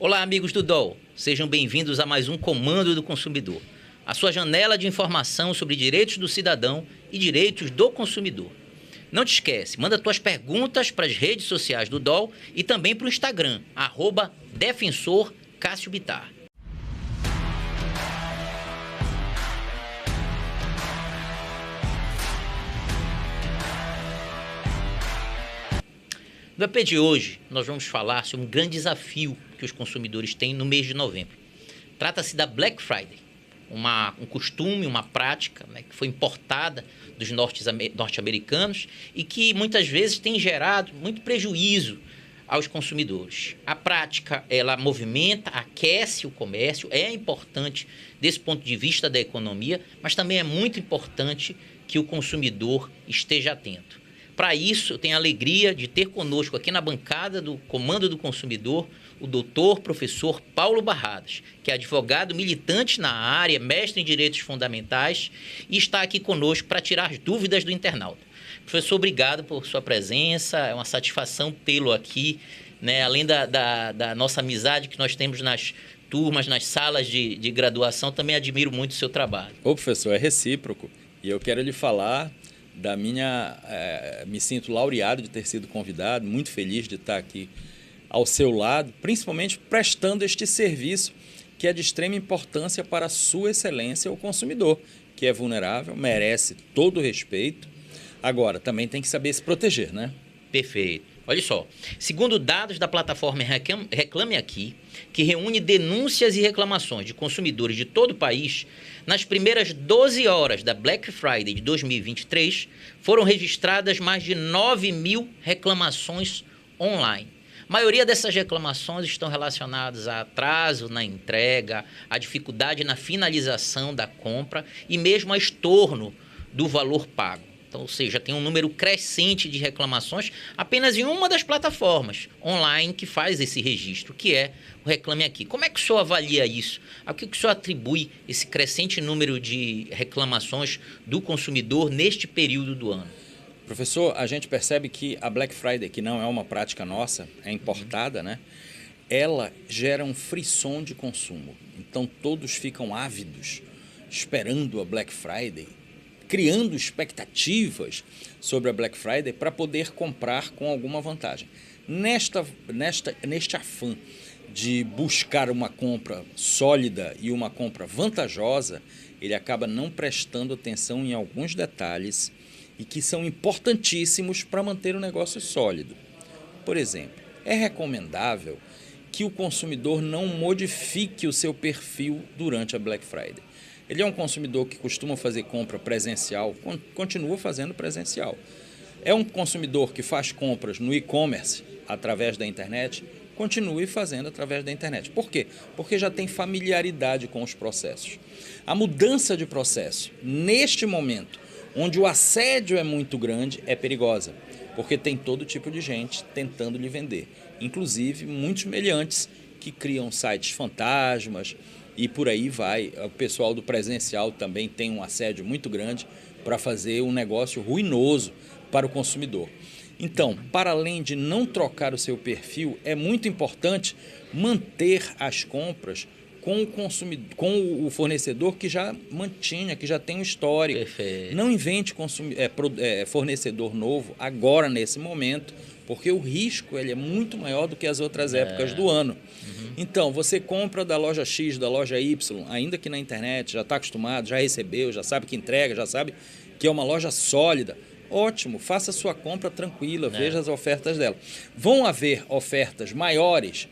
Olá, amigos do DOL. Sejam bem-vindos a mais um Comando do Consumidor, a sua janela de informação sobre direitos do cidadão e direitos do consumidor. Não te esquece, manda tuas perguntas para as redes sociais do DOL e também para o Instagram, @Defensor Cássio Bittar. No EP de hoje, nós vamos falar sobre um grande desafio que os consumidores têm no mês de novembro. Trata-se da Black Friday, um costume, uma prática, né, que foi importada dos norte-americanos e que muitas vezes tem gerado muito prejuízo aos consumidores. A prática, ela movimenta, aquece o comércio, é importante desse ponto de vista da economia, mas também é muito importante que o consumidor esteja atento. Para isso, eu tenho a alegria de ter conosco aqui na bancada do Comando do Consumidor o doutor professor Paulo Barradas, que é advogado militante na área, mestre em Direitos Fundamentais e está aqui conosco para tirar as dúvidas do internauta. Professor, obrigado por sua presença, é uma satisfação tê-lo aqui, né? Além da nossa amizade que nós temos nas turmas, nas salas de graduação, também admiro muito o seu trabalho. Ô, professor, é recíproco e eu quero lhe falar da me sinto laureado de ter sido convidado, muito feliz de estar aqui ao seu lado, principalmente prestando este serviço que é de extrema importância para a sua excelência, o consumidor, que é vulnerável, merece todo o respeito. Agora, também tem que saber se proteger, né? Perfeito. Olha só, segundo dados da plataforma Reclame Aqui, que reúne denúncias e reclamações de consumidores de todo o país, nas primeiras 12 horas da Black Friday de 2023, foram registradas mais de 9.000 reclamações online. A maioria dessas reclamações estão relacionadas a atraso na entrega, a dificuldade na finalização da compra e mesmo a estorno do valor pago. Então, ou seja, tem um número crescente de reclamações apenas em uma das plataformas online que faz esse registro, que é o Reclame Aqui. Como é que o senhor avalia isso? A que o senhor atribui esse crescente número de reclamações do consumidor neste período do ano? Professor, a gente percebe que a Black Friday, que não é uma prática nossa, é importada, né? Ela gera um frisson de consumo. Então, todos ficam ávidos, esperando a Black Friday, criando expectativas sobre a Black Friday para poder comprar com alguma vantagem. Neste afã de buscar uma compra sólida e uma compra vantajosa, ele acaba não prestando atenção em alguns detalhes e que são importantíssimos para manter o negócio sólido. Por exemplo, é recomendável que o consumidor não modifique o seu perfil durante a Black Friday. Ele é um consumidor que costuma fazer compra presencial, continua fazendo presencial. É um consumidor que faz compras no e-commerce através da internet, continue fazendo através da internet. Por quê? Porque já tem familiaridade com os processos. A mudança de processo, neste momento, onde o assédio é muito grande, é perigosa, porque tem todo tipo de gente tentando lhe vender, inclusive muitos meliantes que criam sites fantasmas, e por aí vai. O pessoal do presencial também tem um assédio muito grande para fazer um negócio ruinoso para o consumidor. Então, para além de não trocar o seu perfil, é muito importante manter as compras com o fornecedor que já mantinha, que já tem um histórico. Perfeito. Não invente fornecedor novo agora, nesse momento, porque o risco ele é muito maior do que as outras épocas do ano. Então, você compra da loja X, da loja Y, ainda que na internet, já está acostumado, já recebeu, já sabe que entrega, já sabe que é uma loja sólida. Ótimo, faça sua compra tranquila, veja as ofertas dela. Vão haver ofertas maiores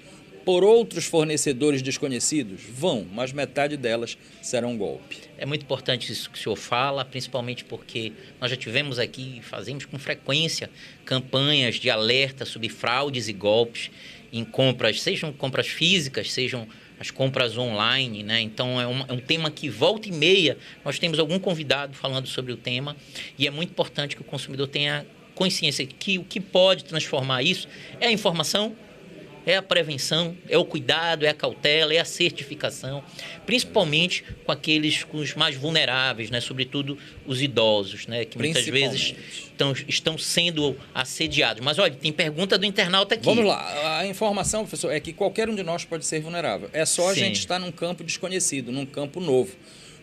por outros fornecedores desconhecidos? Vão, mas metade delas serão golpe. É muito importante isso que o senhor fala, principalmente porque nós já tivemos aqui, fazemos com frequência, campanhas de alerta sobre fraudes e golpes em compras, sejam compras físicas, sejam as compras online, né? Então, é um tema que volta e meia nós temos algum convidado falando sobre o tema e é muito importante que o consumidor tenha consciência que o que pode transformar isso é a informação, é a prevenção, é o cuidado, é a cautela, é a certificação, principalmente com aqueles com os mais vulneráveis, né? Sobretudo os idosos, né? Que muitas vezes estão sendo assediados. Mas olha, tem pergunta do internauta aqui. Vamos lá, a informação, professor, é que qualquer um de nós pode ser vulnerável. É só a gente estar num campo desconhecido, num campo novo.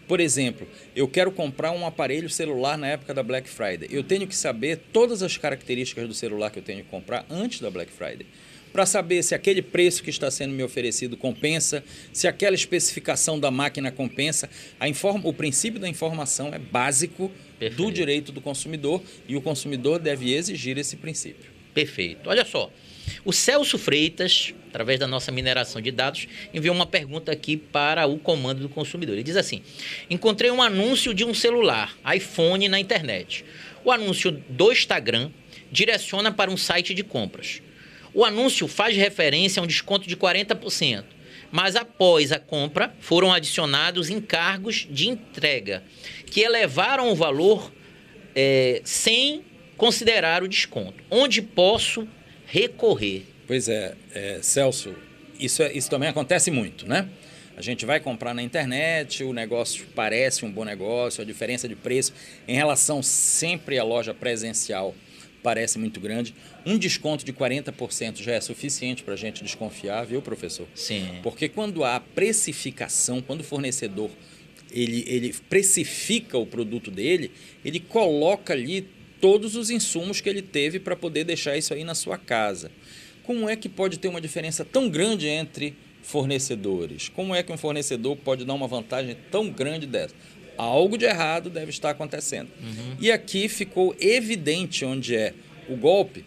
Por exemplo, eu quero comprar um aparelho celular na época da Black Friday. Eu tenho que saber todas as características do celular que eu tenho que comprar antes da Black Friday, para saber se aquele preço que está sendo me oferecido compensa, se aquela especificação da máquina compensa. O princípio da informação é básico do direito do consumidor e o consumidor deve exigir esse princípio. Perfeito. Olha só, o Celso Freitas, através da nossa mineração de dados, enviou uma pergunta aqui para o comando do consumidor. Ele diz assim: encontrei um anúncio de um celular, iPhone, na internet. O anúncio do Instagram direciona para um site de compras. O anúncio faz referência a um desconto de 40%, mas após a compra foram adicionados encargos de entrega, que elevaram o valor sem considerar o desconto. Onde posso recorrer? Pois é, Celso, isso também acontece muito, né? A gente vai comprar na internet, o negócio parece um bom negócio, a diferença de preço em relação sempre à loja presencial parece muito grande. Um desconto de 40% já é suficiente para a gente desconfiar, viu, professor? Sim. Porque quando há precificação, quando o fornecedor ele precifica o produto dele, ele coloca ali todos os insumos que ele teve para poder deixar isso aí na sua casa. Como é que pode ter uma diferença tão grande entre fornecedores? Como é que um fornecedor pode dar uma vantagem tão grande dessa? Algo de errado deve estar acontecendo. E aqui ficou evidente onde é o golpe,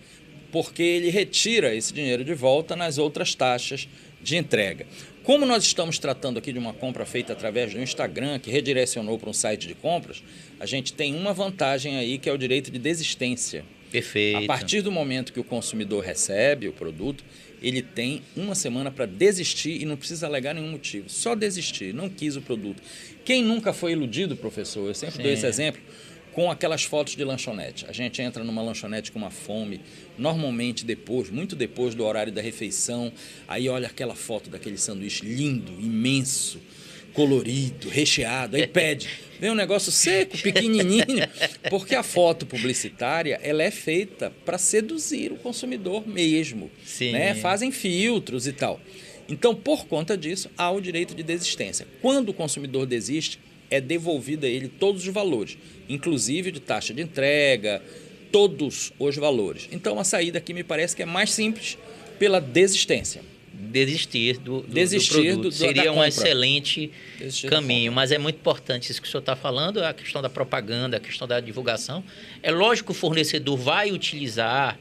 porque ele retira esse dinheiro de volta nas outras taxas de entrega. Como nós estamos tratando aqui de uma compra feita através do Instagram, que redirecionou para um site de compras, a gente tem uma vantagem aí, que é o direito de desistência. Perfeito. A partir do momento que o consumidor recebe o produto, ele tem uma semana para desistir e não precisa alegar nenhum motivo. Só desistir, não quis o produto. Quem nunca foi iludido, professor, eu sempre dou esse exemplo, com aquelas fotos de lanchonete. A gente entra numa lanchonete com uma fome, normalmente muito depois do horário da refeição, aí olha aquela foto daquele sanduíche lindo, imenso, colorido, recheado, aí pede. Vem um negócio seco, pequenininho, porque a foto publicitária ela é feita para seduzir o consumidor mesmo. Sim. Né? Fazem filtros e tal. Então, por conta disso, há o direito de desistência. Quando o consumidor desiste, é devolvido a ele todos os valores, inclusive de taxa de entrega, todos os valores. Então, a saída aqui me parece que é mais simples pela desistência. Desistir do produto. Seria um excelente caminho, mas é muito importante isso que o senhor está falando, a questão da propaganda, a questão da divulgação. É lógico que o fornecedor vai utilizar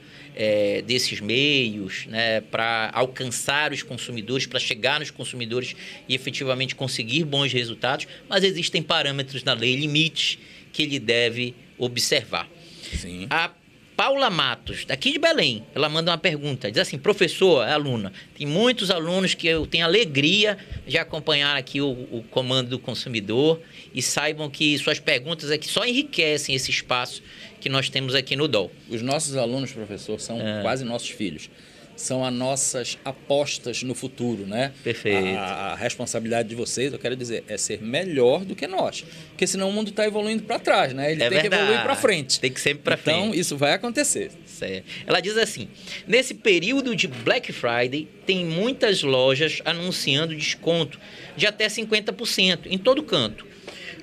desses meios, né, para alcançar os consumidores, para chegar nos consumidores e efetivamente conseguir bons resultados, mas existem parâmetros na lei, limites que ele deve observar. Sim. A Paula Matos, daqui de Belém, ela manda uma pergunta, diz assim: professor, aluna, tem muitos alunos que eu tenho alegria de acompanhar aqui o comando do consumidor e saibam que suas perguntas aqui só enriquecem esse espaço que nós temos aqui no DOL. Os nossos alunos, professor, são quase nossos filhos. São as nossas apostas no futuro, né? Perfeito. A responsabilidade de vocês, eu quero dizer, é ser melhor do que nós. Porque senão o mundo está evoluindo para trás, né? Ele tem que evoluir para frente. Tem que sempre para frente. Então, isso vai acontecer. Certo. Ela diz assim: nesse período de Black Friday, tem muitas lojas anunciando desconto de até 50% em todo canto.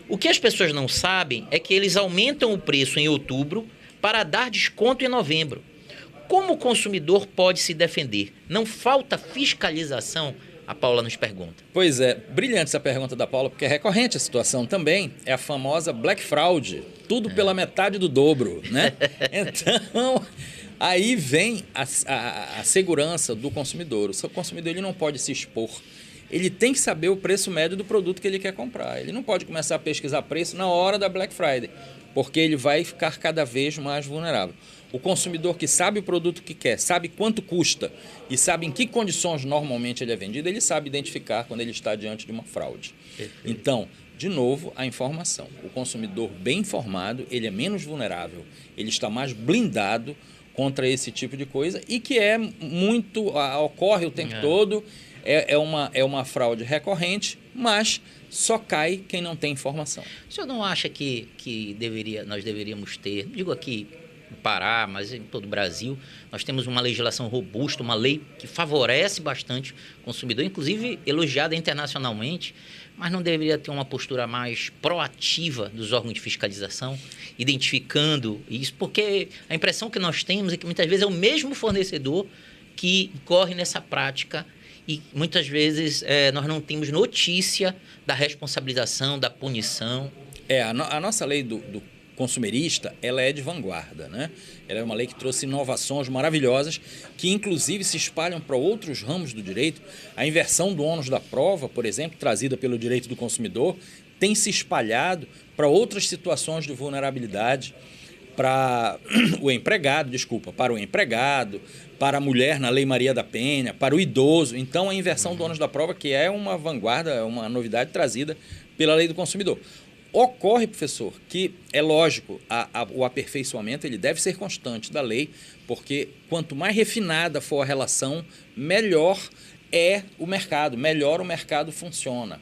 O que as pessoas não sabem é que eles aumentam o preço em outubro para dar desconto em novembro. Como o consumidor pode se defender? Não falta fiscalização? A Paula nos pergunta. Pois é, brilhante essa pergunta da Paula, porque é recorrente a situação também. É a famosa Black Fraud, tudo pela metade do dobro, né? Então, aí vem a segurança do consumidor. O seu consumidor ele não pode se expor. Ele tem que saber o preço médio do produto que ele quer comprar. Ele não pode começar a pesquisar preço na hora da Black Friday, porque ele vai ficar cada vez mais vulnerável. O consumidor que sabe o produto que quer, sabe quanto custa e sabe em que condições normalmente ele é vendido, ele sabe identificar quando ele está diante de uma fraude. Perfeito. Então, de novo, a informação. O consumidor bem informado, ele é menos vulnerável, ele está mais blindado contra esse tipo de coisa e que ocorre o tempo todo, é uma fraude recorrente, mas só cai quem não tem informação. O senhor não acha que nós deveríamos ter, digo aqui no Pará, mas em todo o Brasil, nós temos uma legislação robusta, uma lei que favorece bastante o consumidor, inclusive elogiada internacionalmente, mas não deveria ter uma postura mais proativa dos órgãos de fiscalização, identificando isso, porque a impressão que nós temos é que muitas vezes é o mesmo fornecedor que incorre nessa prática e muitas vezes nós não temos notícia da responsabilização, da punição. A nossa lei do consumerista, ela é de vanguarda, né? Ela é uma lei que trouxe inovações maravilhosas que inclusive se espalham para outros ramos do direito. A inversão do ônus da prova, por exemplo, trazida pelo direito do consumidor, tem se espalhado para outras situações de vulnerabilidade, para o empregado, para a mulher na Lei Maria da Penha, para o idoso. Então, a inversão do ônus da prova, que é uma vanguarda, é uma novidade trazida pela lei do consumidor. Ocorre, professor, que é lógico, o aperfeiçoamento ele deve ser constante da lei, porque quanto mais refinada for a relação, melhor é o mercado, melhor o mercado funciona.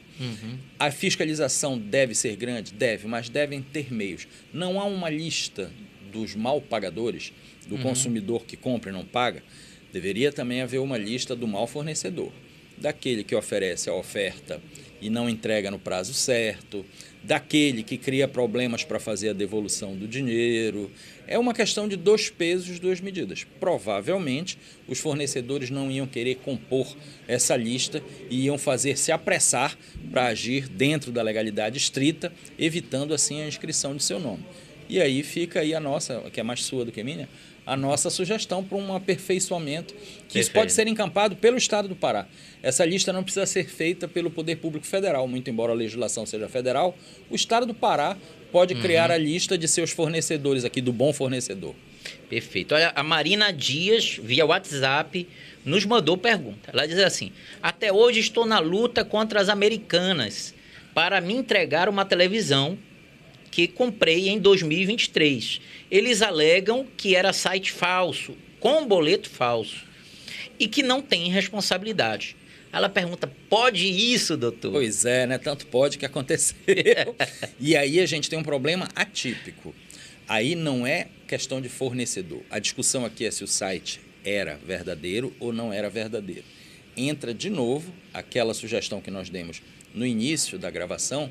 A fiscalização deve ser grande? Deve, mas devem ter meios. Não há uma lista dos mal pagadores, do consumidor que compra e não paga. Deveria também haver uma lista do mal fornecedor, daquele que oferece a oferta e não entrega no prazo certo, daquele que cria problemas para fazer a devolução do dinheiro. É uma questão de 2 pesos, 2 medidas. Provavelmente, os fornecedores não iam querer compor essa lista e iam se apressar para agir dentro da legalidade estrita, evitando assim a inscrição de seu nome. E aí fica aí a nossa, que é mais sua do que minha, a nossa sugestão para um aperfeiçoamento, que isso pode ser encampado pelo Estado do Pará. Essa lista não precisa ser feita pelo Poder Público Federal, muito embora a legislação seja federal, o Estado do Pará pode criar a lista de seus fornecedores aqui, do bom fornecedor. Perfeito. Olha, a Marina Dias, via WhatsApp, nos mandou pergunta. Ela diz assim: até hoje estou na luta contra as americanas para me entregar uma televisão que comprei em 2023. Eles alegam que era site falso, com boleto falso, e que não tem responsabilidade. Ela pergunta, pode isso, doutor? Pois é, né? Tanto pode que aconteceu. E aí a gente tem um problema atípico. Aí não é questão de fornecedor. A discussão aqui é se o site era verdadeiro ou não era verdadeiro. Entra de novo aquela sugestão que nós demos no início da gravação,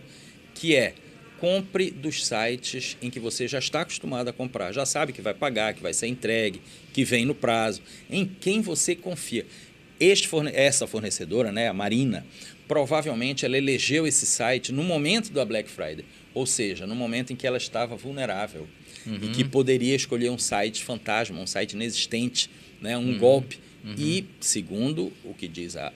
que é: compre dos sites em que você já está acostumado a comprar, já sabe que vai pagar, que vai ser entregue, que vem no prazo, em quem você confia. Essa fornecedora, né, a Marina, provavelmente ela elegeu esse site no momento da Black Friday, ou seja, no momento em que ela estava vulnerável e que poderia escolher um site fantasma, um site inexistente, né, um golpe. E, segundo o que diz a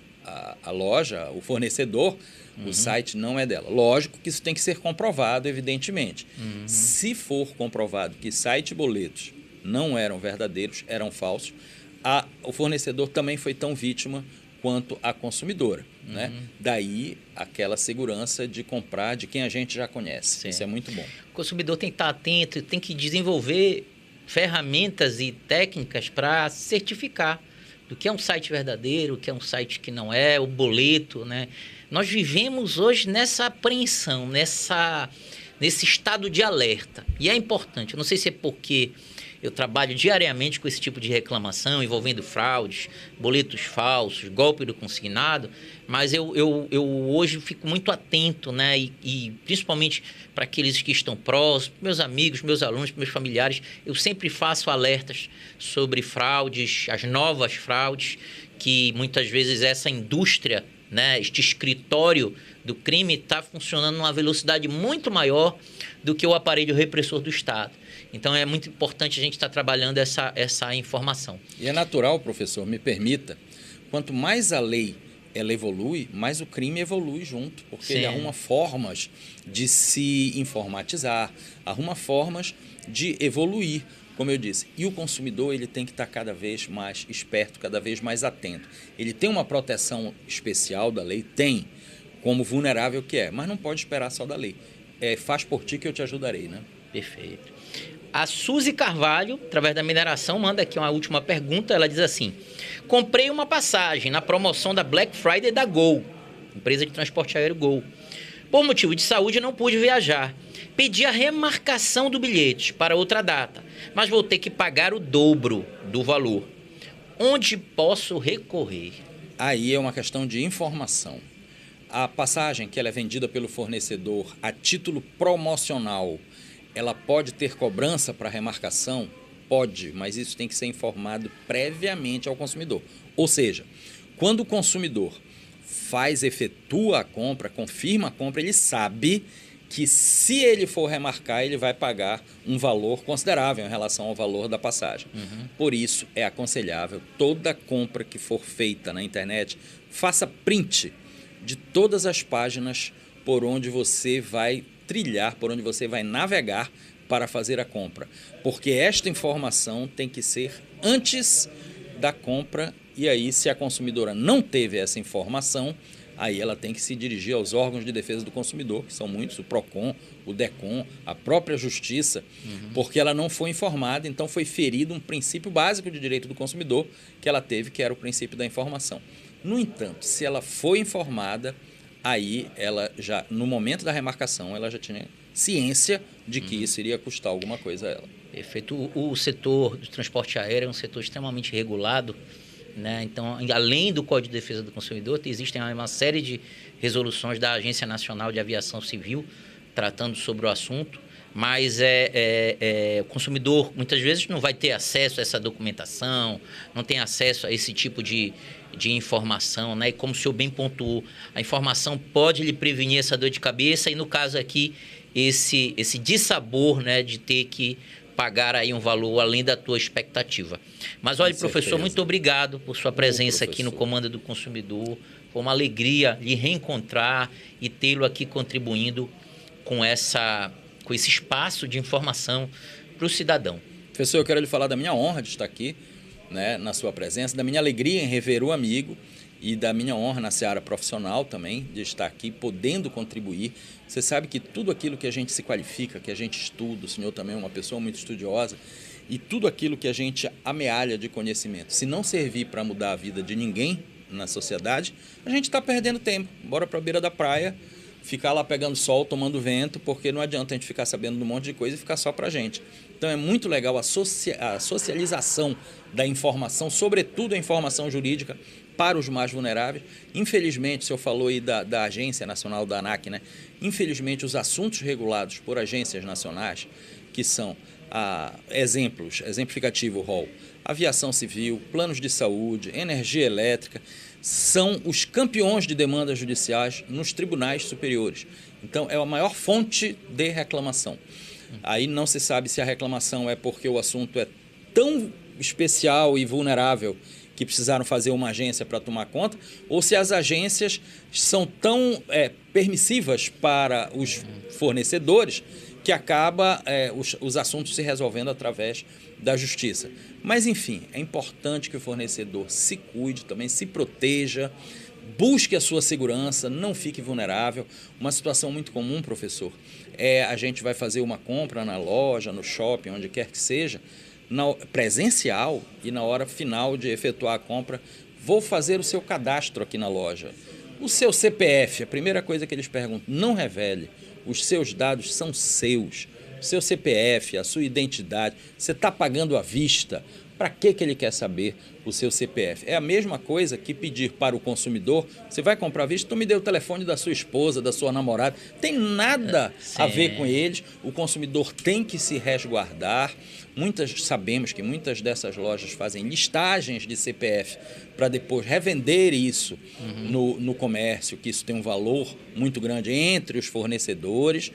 loja, o fornecedor, o site não é dela. Lógico que isso tem que ser comprovado, evidentemente. Se for comprovado que site e boletos não eram verdadeiros, eram falsos, o fornecedor também foi tão vítima quanto a consumidora. Né? Daí aquela segurança de comprar de quem a gente já conhece. Sim. Isso é muito bom. O consumidor tem que estar atento, tem que desenvolver ferramentas e técnicas para certificar do que é um site verdadeiro, o que é um site que não é, o boleto, né? Nós vivemos hoje nessa apreensão, nesse estado de alerta. E é importante, eu não sei se é porque eu trabalho diariamente com esse tipo de reclamação envolvendo fraudes, boletos falsos, golpe do consignado, mas eu hoje fico muito atento, né? E principalmente para aqueles que estão próximos, meus amigos, meus alunos, meus familiares, eu sempre faço alertas sobre fraudes, as novas fraudes, que muitas vezes essa indústria, né, este escritório do crime está funcionando numa velocidade muito maior do que o aparelho repressor do Estado. Então, é muito importante a gente estar trabalhando essa informação. E é natural, professor, me permita, quanto mais a lei ela evolui, mais o crime evolui junto, porque ele arruma formas de se informatizar, arruma formas de evoluir, como eu disse. E o consumidor ele tem que estar cada vez mais esperto, cada vez mais atento. Ele tem uma proteção especial da lei? Tem, como vulnerável que é, mas não pode esperar só da lei. Faz por ti que eu te ajudarei, né? Perfeito. A Suzy Carvalho, através da mineração, manda aqui uma última pergunta. Ela diz assim: comprei uma passagem na promoção da Black Friday da Gol, empresa de transporte aéreo Gol. Por motivo de saúde, não pude viajar. Pedi a remarcação do bilhete para outra data, mas vou ter que pagar o dobro do valor. Onde posso recorrer? Aí é uma questão de informação. A passagem que ela é vendida pelo fornecedor a título promocional, ela pode ter cobrança para remarcação? Pode, mas isso tem que ser informado previamente ao consumidor. Ou seja, quando o consumidor efetua a compra, confirma a compra, ele sabe que se ele for remarcar, ele vai pagar um valor considerável em relação ao valor da passagem. Por isso, é aconselhável toda compra que for feita na internet, faça print de todas as páginas por onde você vai trilhar, por onde você vai navegar para fazer a compra. Porque esta informação tem que ser antes da compra, e aí, se a consumidora não teve essa informação, aí ela tem que se dirigir aos órgãos de defesa do consumidor, que são muitos, o PROCON, o DECON, a própria Justiça, porque ela não foi informada, então foi ferido um princípio básico de direito do consumidor que ela teve, que era o princípio da informação. No entanto, se ela foi informada, aí ela já, no momento da remarcação, ela já tinha ciência de que isso iria custar alguma coisa a ela. Perfeito. O setor do transporte aéreo é um setor extremamente regulado, né? Então, além do Código de Defesa do Consumidor, existem uma série de resoluções da Agência Nacional de Aviação Civil tratando sobre o assunto, mas o consumidor muitas vezes não vai ter acesso a essa documentação, não tem acesso a esse tipo de informação, né? E como o senhor bem pontuou, a informação pode lhe prevenir essa dor de cabeça e, no caso aqui, esse dissabor, né, de ter que pagar aí um valor além da tua expectativa. Mas olha, professor, muito obrigado por sua presença aqui no Comando do Consumidor. Foi uma alegria lhe reencontrar e tê-lo aqui contribuindo com esse espaço de informação para o cidadão. Professor, eu quero lhe falar da minha honra de estar aqui, né, na sua presença, da minha alegria em rever o amigo e da minha honra na seara profissional também, de estar aqui podendo contribuir. Você sabe que tudo aquilo que a gente se qualifica, que a gente estuda, o senhor também é uma pessoa muito estudiosa, e tudo aquilo que a gente amealha de conhecimento, se não servir para mudar a vida de ninguém na sociedade, a gente está perdendo tempo. Bora para a beira da praia, ficar lá pegando sol, tomando vento, porque não adianta a gente ficar sabendo de um monte de coisa e ficar só para a gente. Então é muito legal a socialização da informação, sobretudo a informação jurídica, para os mais vulneráveis. Infelizmente, o senhor falou aí da Agência Nacional da ANAC, né? Infelizmente, os assuntos regulados por agências nacionais, que são exemplificativo rol, aviação civil, planos de saúde, energia elétrica, são os campeões de demandas judiciais nos tribunais superiores. Então, é a maior fonte de reclamação. Aí não se sabe se a reclamação é porque o assunto é tão especial e vulnerável que precisaram fazer uma agência para tomar conta, ou se as agências são tão permissivas para os fornecedores que acaba os assuntos se resolvendo através da justiça. Mas, enfim, é importante que o fornecedor se cuide também, se proteja, busque a sua segurança, não fique vulnerável. Uma situação muito comum, professor, a gente vai fazer uma compra na loja, no shopping, onde quer que seja, presencial, e na hora final de efetuar a compra, vou fazer o seu cadastro aqui na loja. O seu CPF, a primeira coisa que eles perguntam, não revele, os seus dados são seus. O seu CPF, a sua identidade, você está pagando à vista. Para que ele quer saber o seu CPF? É a mesma coisa que pedir para o consumidor, você vai comprar à vista, tu me dê o telefone da sua esposa, da sua namorada. Tem nada a ver com eles. O consumidor tem que se resguardar. Sabemos que muitas dessas lojas fazem listagens de CPF para depois revender isso no comércio, que isso tem um valor muito grande entre os fornecedores.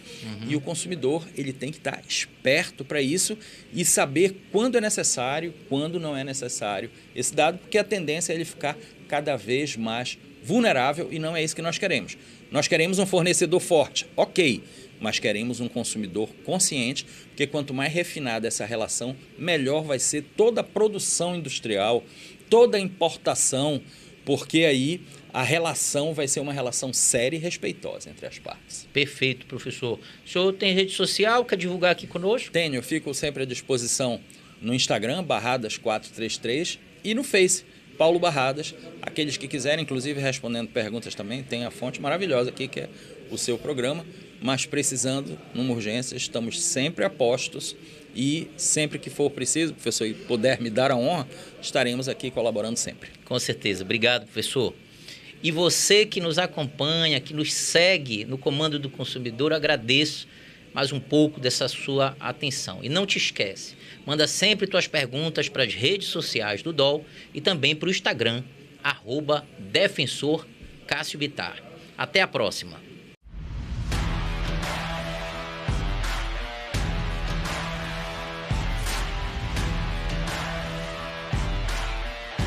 E o consumidor ele tem que estar esperto para isso e saber quando é necessário, quando não é necessário esse dado, porque a tendência é ele ficar cada vez mais vulnerável e não é isso que nós queremos. Nós queremos um fornecedor forte, ok, mas queremos um consumidor consciente, porque quanto mais refinada essa relação, melhor vai ser toda a produção industrial, toda a importação, porque aí a relação vai ser uma relação séria e respeitosa entre as partes. Perfeito, professor. O senhor tem rede social, quer divulgar aqui conosco? Tenho, eu fico sempre à disposição no Instagram, Barradas433, e no Face, Paulo Barradas. Aqueles que quiserem, inclusive respondendo perguntas também, tem a fonte maravilhosa aqui, que é o seu programa. Mas precisando, numa urgência, estamos sempre a postos e sempre que for preciso, professor, e puder me dar a honra, estaremos aqui colaborando sempre. Com certeza. Obrigado, professor. E você que nos acompanha, que nos segue no Comando do Consumidor, agradeço mais um pouco dessa sua atenção. E não te esquece, manda sempre tuas perguntas para as redes sociais do DOL e também para o Instagram, @Defensor Cássio Bittar. Até a próxima.